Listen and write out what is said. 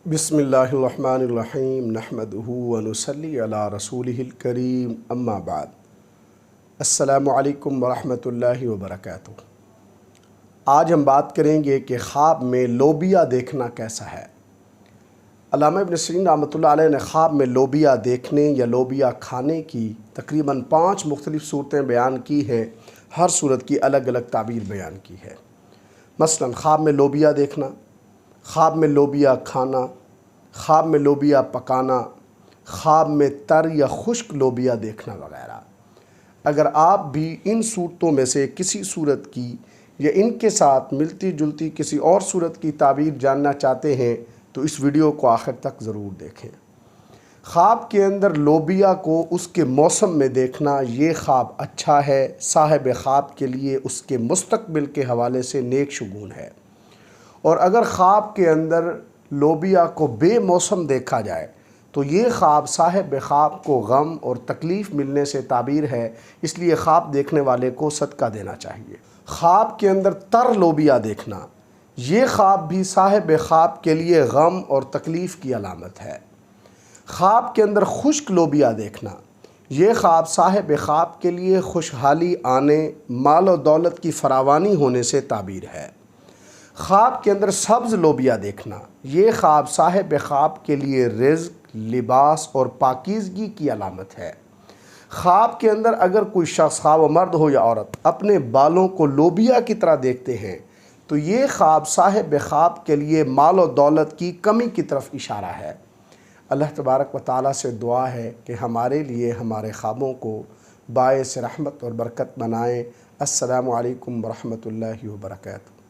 بسم اللہ الرحمن الرحیم نحمدہ ونصلی علی رسولہ الکریم اما بعد السلام علیکم ورحمۃ اللہ وبرکاتہ۔ آج ہم بات کریں گے کہ خواب میں لوبیا دیکھنا کیسا ہے۔ علامہ ابن سیرین رحمۃ اللہ علیہ نے خواب میں لوبیا دیکھنے یا لوبیا کھانے کی تقریباً 5 مختلف صورتیں بیان کی ہیں۔ ہر صورت کی الگ الگ تعبیر بیان کی ہے۔ مثلاً خواب میں لوبیا دیکھنا، خواب میں لوبیا کھانا، خواب میں لوبیا پکانا، خواب میں تر یا خشک لوبیا دیکھنا وغیرہ۔ اگر آپ بھی ان صورتوں میں سے کسی صورت کی یا ان کے ساتھ ملتی جلتی کسی اور صورت کی تعبیر جاننا چاہتے ہیں تو اس ویڈیو کو آخر تک ضرور دیکھیں۔ خواب کے اندر لوبیا کو اس کے موسم میں دیکھنا یہ خواب اچھا ہے، صاحب خواب کے لیے اس کے مستقبل کے حوالے سے نیک شگون ہے۔ اور اگر خواب کے اندر لوبیا کو بے موسم دیکھا جائے تو یہ خواب صاحب خواب کو غم اور تکلیف ملنے سے تعبیر ہے، اس لیے خواب دیکھنے والے کو صدقہ دینا چاہیے۔ خواب کے اندر تر لوبیا دیکھنا یہ خواب بھی صاحب خواب کے لیے غم اور تکلیف کی علامت ہے۔ خواب کے اندر خشک لوبیا دیکھنا یہ خواب صاحب خواب کے لیے خوشحالی آنے، مال و دولت کی فراوانی ہونے سے تعبیر ہے۔ خواب کے اندر سبز لوبیا دیکھنا یہ خواب صاحب خواب کے لیے رزق، لباس اور پاکیزگی کی علامت ہے۔ خواب کے اندر اگر کوئی شخص، خواہ وہ مرد ہو یا عورت، اپنے بالوں کو لوبیا کی طرح دیکھتے ہیں تو یہ خواب صاحب خواب کے لیے مال و دولت کی کمی کی طرف اشارہ ہے۔ اللہ تبارک و تعالیٰ سے دعا ہے کہ ہمارے لیے ہمارے خوابوں کو باعث رحمت اور برکت بنائیں۔ السلام علیکم ورحمۃ اللہ وبرکاتہ۔